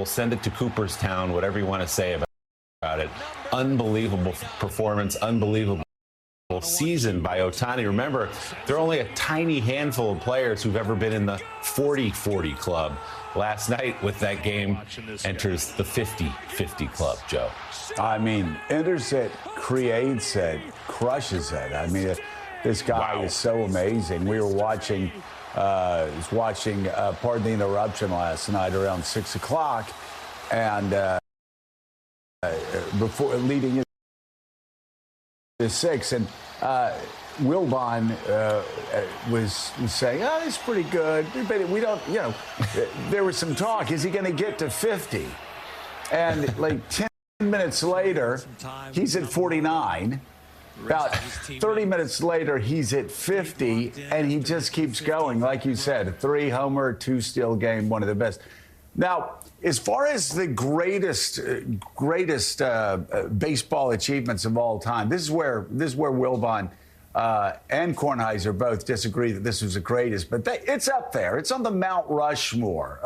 send it to Cooperstown, whatever you want to say about it. Unbelievable performance, unbelievable season by Ohtani. Remember, there are only a tiny handful of players who've ever been in the 40-40 club. Last night with that game enters the 50-50 club, Joe. I mean, enters it, creates it, crushes it. I mean, this guy is so amazing. We were watching, pardon the interruption, last night around 6 o'clock, and before leading into 6, and Wilbon was saying, "Oh, he's pretty good, but we don't, there was some talk. Is he going to get to 50?" And like 10 minutes later, he's at 49. About 30 minutes later, he's at 50, and he just keeps going. Like you said, a 3-homer, 2-steal game, one of the best. Now, as far as the greatest baseball achievements of all time, this is where Wilbon and Kornheiser both disagree that this was the greatest, but it's up there. It's on the Mount Rushmore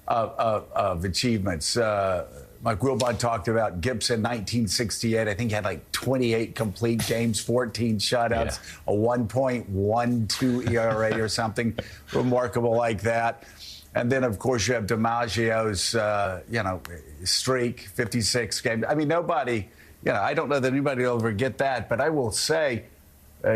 of achievements. Mike Wilbon talked about Gibson, 1968. I think he had like 28 complete games, 14 shutouts, a 1.12 ERA or something remarkable like that. And then, of course, you have DiMaggio's, streak, 56 games. I mean, nobody, I don't know that anybody will ever get that. But I will say,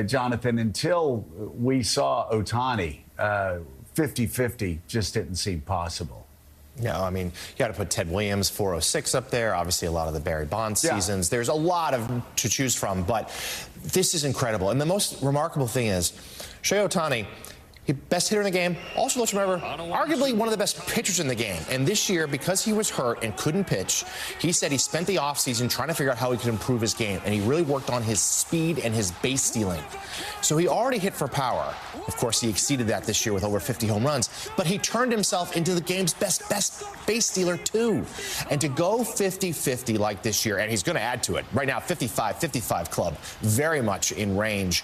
Jonathan, until we saw Ohtani, 50-50 just didn't seem possible. No, I mean, you got to put Ted Williams, 406 up there. Obviously, a lot of the Barry Bonds seasons. There's a lot to choose from, but this is incredible. And the most remarkable thing is, Shohei Ohtani, best hitter in the game. Also, let's remember, arguably one of the best pitchers in the game. And this year, because he was hurt and couldn't pitch, he said he spent the offseason trying to figure out how he could improve his game. And he really worked on his speed and his base stealing. So he already hit for power. Of course, he exceeded that this year with over 50 home runs. But he turned himself into the game's best base stealer, too. And to go 50-50 like this year, and he's going to add to it. Right now, 55-55 club, very much in range.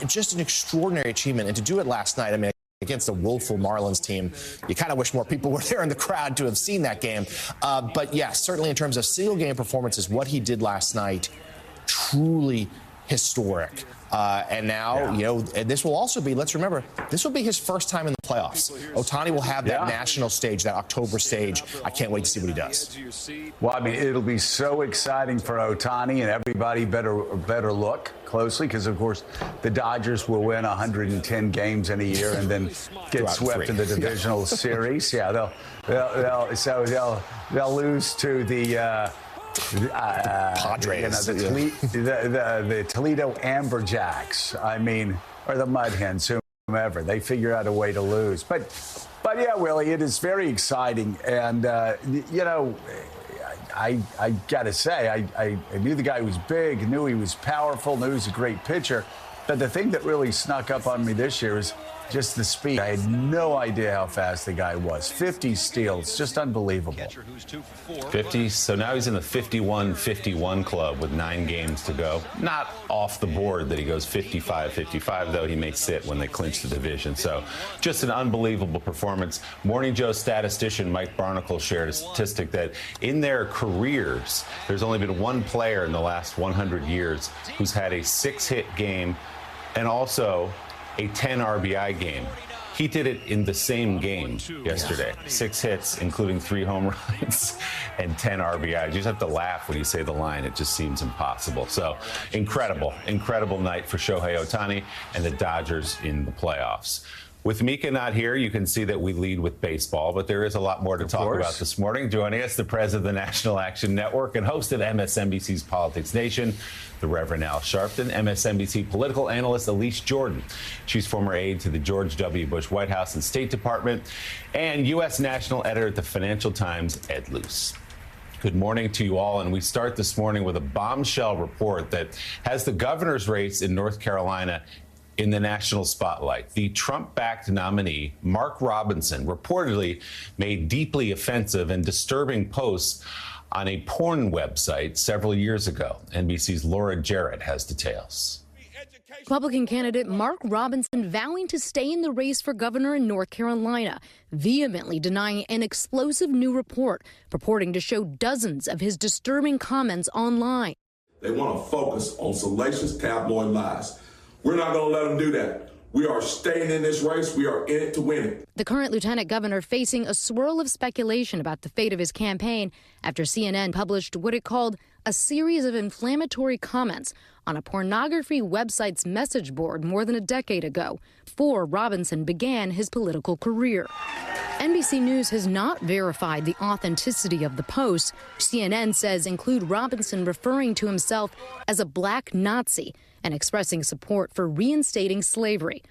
Just an extraordinary achievement. And to do it last night, I mean, against a woeful Marlins team, you kind of wish more people were there in the crowd to have seen that game. But yeah, certainly in terms of single game performances, what he did last night, truly historic. And now, and this will also be, let's remember, this will be his first time in the playoffs. Ohtani will have that national stage, that October stage. I can't wait to see what he does. Well, I mean, it'll be so exciting for Ohtani, and everybody better look closely, because, of course, the Dodgers will win 110 games in a year and then get swept in the divisional series. Yeah, they'll lose to the Padres, the Toledo Amberjacks, I mean, or the Mud Hens, whomever. They figure out a way to lose. But yeah, Willie, it is very exciting. And, I got to say, I knew the guy was big, knew he was powerful, knew he was a great pitcher. But the thing that really snuck up on me this year is just the speed. I had no idea how fast the guy was. 50 steals, just unbelievable. 50, so now he's in the 51-51 club with 9 games to go. Not off the board that he goes 55-55, though he may sit when they clinch the division. So just an unbelievable performance. Morning Joe statistician Mike Barnacle shared a statistic that in their careers, there's only been one player in the last 100 years who's had a 6-hit game and also a 10 RBI game. He did it in the same game yesterday. 6 hits, including 3 home runs and 10 RBI. You just have to laugh when you say the line. It just seems impossible. So incredible night for Shohei Ohtani and the Dodgers in the playoffs. With Mika not here, you can see that we lead with baseball, but there is a lot more to talk about this morning. Joining us, the president of the National Action Network and host of MSNBC's Politics Nation, the Reverend Al Sharpton, MSNBC political analyst Elise Jordan. She's former aide to the George W. Bush White House and State Department, and U.S. national editor at the Financial Times, Ed Luce. Good morning to you all, and we start this morning with a bombshell report that has the governor's race in North Carolina in the national spotlight. The Trump-backed nominee, Mark Robinson, reportedly made deeply offensive and disturbing posts on a porn website several years ago. NBC's Laura Jarrett has details. Republican candidate Mark Robinson vowing to stay in the race for governor in North Carolina, vehemently denying an explosive new report purporting to show dozens of his disturbing comments online. They want to focus on salacious tabloid lies. We're not going to let them do that. We are staying in this race. We are in it to win it. The current lieutenant governor facing a swirl of speculation about the fate of his campaign after CNN published what it called a series of inflammatory comments on a pornography website's message board more than a decade ago, before Robinson began his political career. NBC News has not verified the authenticity of the posts. CNN says include Robinson referring to himself as a black Nazi and expressing support for reinstating slavery.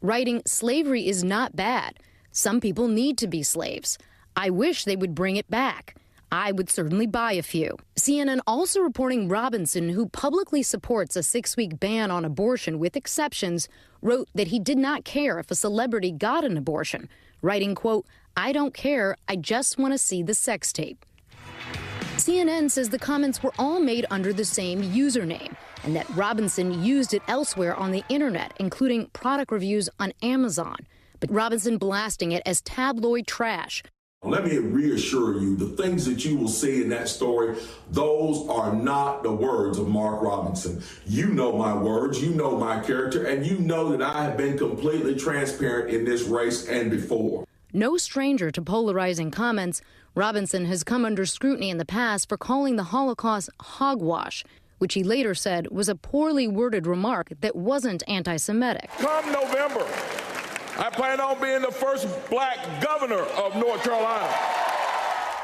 Writing, "Slavery is not bad. Some people need to be slaves. I wish they would bring it back. I would certainly buy a few." CNN also reporting Robinson, who publicly supports a 6-week ban on abortion with exceptions, wrote that he did not care if a celebrity got an abortion, writing, quote, "I don't care. I just want to see the sex tape." CNN says the comments were all made under the same username and that Robinson used it elsewhere on the internet, including product reviews on Amazon. But Robinson blasting it as tabloid trash. Let me reassure you, the things that you will see in that story, those are not the words of Mark Robinson. You know my words, you know my character, and you know that I have been completely transparent in this race and before. No stranger to polarizing comments, Robinson has come under scrutiny in the past for calling the Holocaust hogwash, which he later said was a poorly worded remark that wasn't anti-Semitic. Come November, I plan on being the first black governor of North Carolina.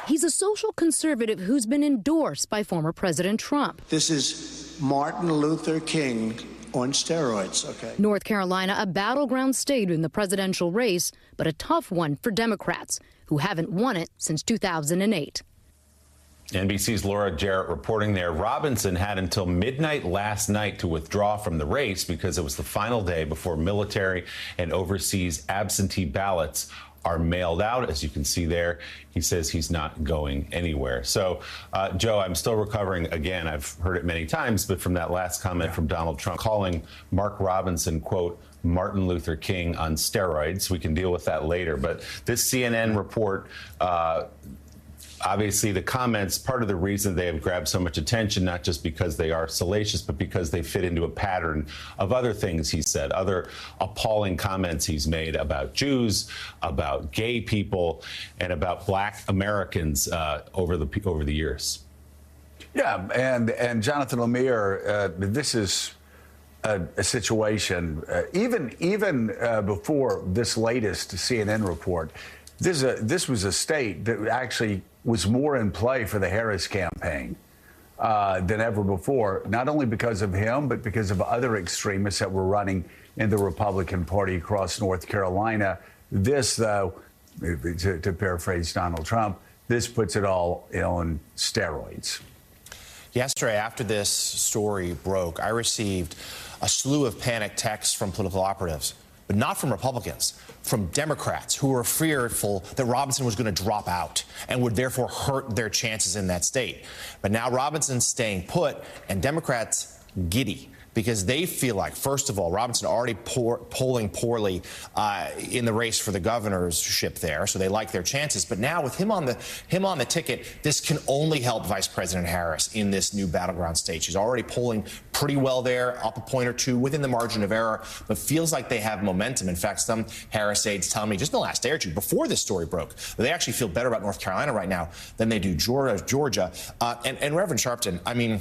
He's a social conservative who's been endorsed by former President Trump. This is Martin Luther King on steroids, okay? North Carolina, a battleground state in the presidential race, but a tough one for Democrats, who haven't won it since 2008. NBC's Laura Jarrett reporting there. Robinson had until midnight last night to withdraw from the race because it was the final day before military and overseas absentee ballots are mailed out. As you can see there, he says he's not going anywhere. So, Joe, I'm still recovering. Again, I've heard it many times, but from that last comment from Donald Trump calling Mark Robinson, quote, Martin Luther King on steroids. We can deal with that later. But this CNN report, obviously, the comments, part of the reason they have grabbed so much attention, not just because they are salacious, but because they fit into a pattern of other things he said, other appalling comments he's made about Jews, about gay people, and about black Americans over the years. Yeah, and Jonathan Lemire, this is a situation, even before this latest CNN report, this was a state that actually was more in play for the Harris campaign than ever before, not only because of him, but because of other extremists that were running in the Republican Party across North Carolina. This, though, to paraphrase Donald Trump, this puts it all on steroids. Yesterday, after this story broke, I received a slew of panic texts from political operatives, but not from Republicans, from Democrats who were fearful that Robinson was going to drop out and would therefore hurt their chances in that state. But now Robinson's staying put, and Democrats giddy because they feel like, first of all, Robinson already polling poorly in the race for the governorship there, so they like their chances. But now with him on the ticket, this can only help Vice President Harris in this new battleground state. She's already polling pretty well there, up a point or two within the margin of error, but feels like they have momentum. In fact, some Harris aides tell me just in the last day or two, before this story broke, that they actually feel better about North Carolina right now than they do Georgia. And Reverend Sharpton, I mean,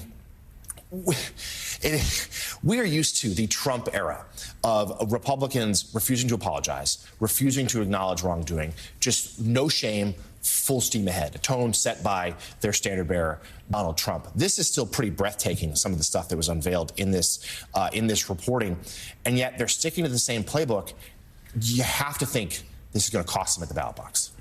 we are used to the Trump era of Republicans refusing to apologize, refusing to acknowledge wrongdoing, just no shame, full steam ahead, a tone set by their standard bearer, Donald Trump. This is still pretty breathtaking, some of the stuff that was unveiled in this reporting, and yet they're sticking to the same playbook. You have to think this is going to cost them at the ballot box.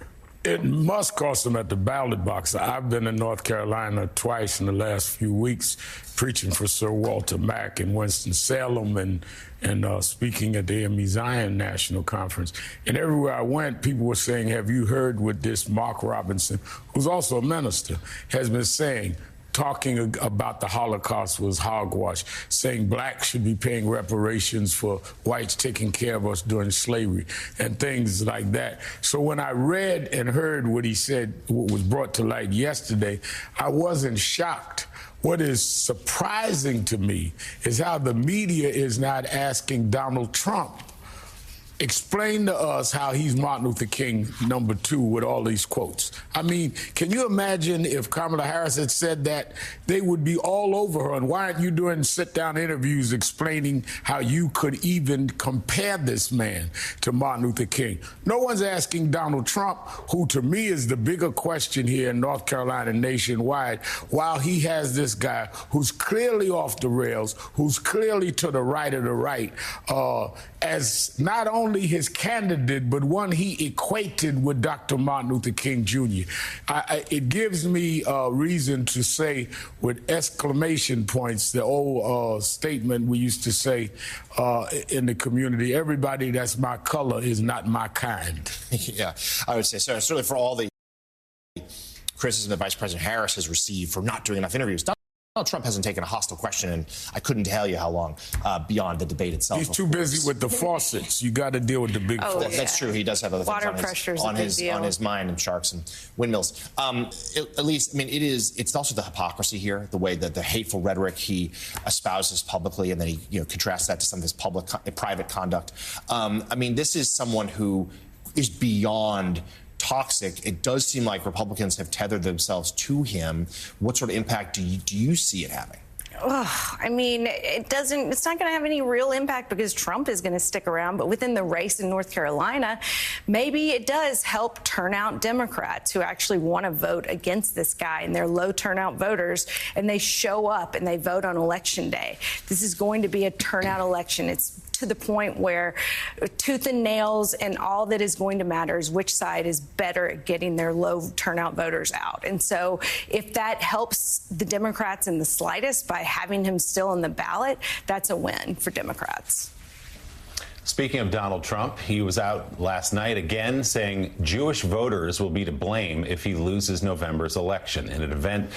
It must cost them at the ballot box. I've been in North Carolina twice in the last few weeks preaching for Sir Walter Mack in Winston-Salem and speaking at the AME Zion National Conference. And everywhere I went, people were saying, have you heard what this Mark Robinson, who's also a minister, has been saying? talking about the Holocaust was hogwash, saying blacks should be paying reparations for whites taking care of us during slavery and things like that. So when I read and heard what he said, what was brought to light yesterday, I wasn't shocked. What is surprising to me is how the media is not asking Donald Trump, explain to us how he's Martin Luther King #2 with all these quotes. I mean, can you imagine if Kamala Harris had said that? They would be all over her. And why aren't you doing sit-down interviews explaining how you could even compare this man to Martin Luther King? No one's asking Donald Trump, who to me is the bigger question here in North Carolina nationwide, while he has this guy who's clearly off the rails, who's clearly to the right of the right, as not only his candidate, but one he equated with Dr. Martin Luther King Jr. It gives me reason to say with exclamation points, the old statement we used to say in the community, everybody that's my color is not my kind. Yeah, I would say so. Certainly for all the criticism that Vice President Harris has received for not doing enough interviews, Donald Trump hasn't taken a hostile question, and I couldn't tell you how long beyond the debate itself. He's too busy with the faucets. You got to deal with the big faucets. Yeah. That's true. He does have other things on his mind, and sharks and windmills. At least, I mean, it's also the hypocrisy here, the way that the hateful rhetoric he espouses publicly, and then he contrasts that to some of his private conduct. I mean, this is someone who is beyond toxic. It does seem like Republicans have tethered themselves to him. What sort of impact do you see it having? I mean, it's not going to have any real impact because Trump is going to stick around. But within the race in North Carolina, maybe it does help turn out Democrats who actually want to vote against this guy, and they're low turnout voters, and they show up and they vote on Election Day. This is going to be a turnout election. It's to the point where tooth and nails, and all that is going to matter is which side is better at getting their low turnout voters out. And so if that helps the Democrats in the slightest by having him still on the ballot, that's a win for Democrats. Speaking of Donald Trump, he was out last night again saying Jewish voters will be to blame if he loses November's election. In an event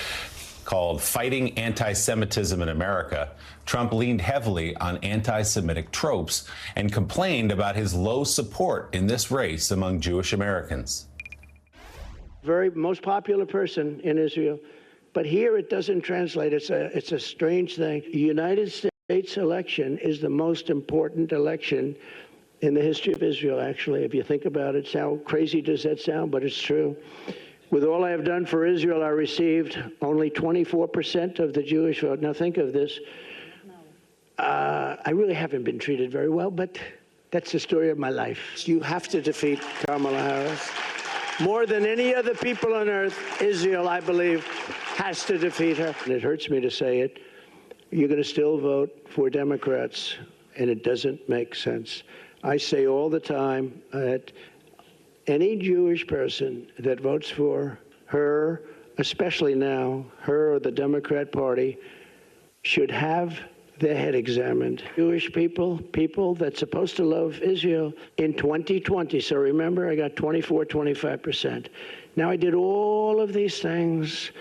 called Fighting Anti-Semitism in America, Trump leaned heavily on anti-Semitic tropes and complained about his low support in this race among Jewish Americans. Most popular person in Israel, but here it doesn't translate. It's a strange thing. The United States election is the most important election in the history of Israel, actually, if you think about it. How crazy does that sound? But it's true. With all I have done for Israel, I received only 24% of the Jewish vote. Now think of this. I really haven't been treated very well, but that's the story of my life. You have to defeat Kamala Harris. More than any other people on earth, Israel, I believe, has to defeat her. And it hurts me to say it. You're going to still vote for Democrats, and it doesn't make sense. I say all the time that any Jewish person that votes for her, especially now, her or the Democrat Party, should have their head examined. Jewish people that's supposed to love Israel in 2020. So remember, I got 25%. Now I did all of these things,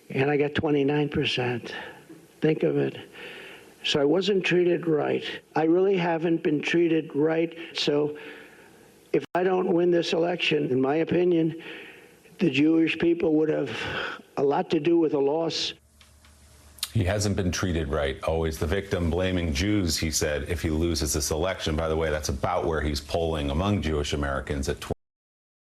and I got 29%. Think of it. So I wasn't treated right. I really haven't been treated right. So if I don't win this election, in my opinion, the Jewish people would have a lot to do with the loss. He hasn't been treated right. Always the victim blaming Jews, he said, if he loses this election. By the way, that's about where he's polling among Jewish Americans at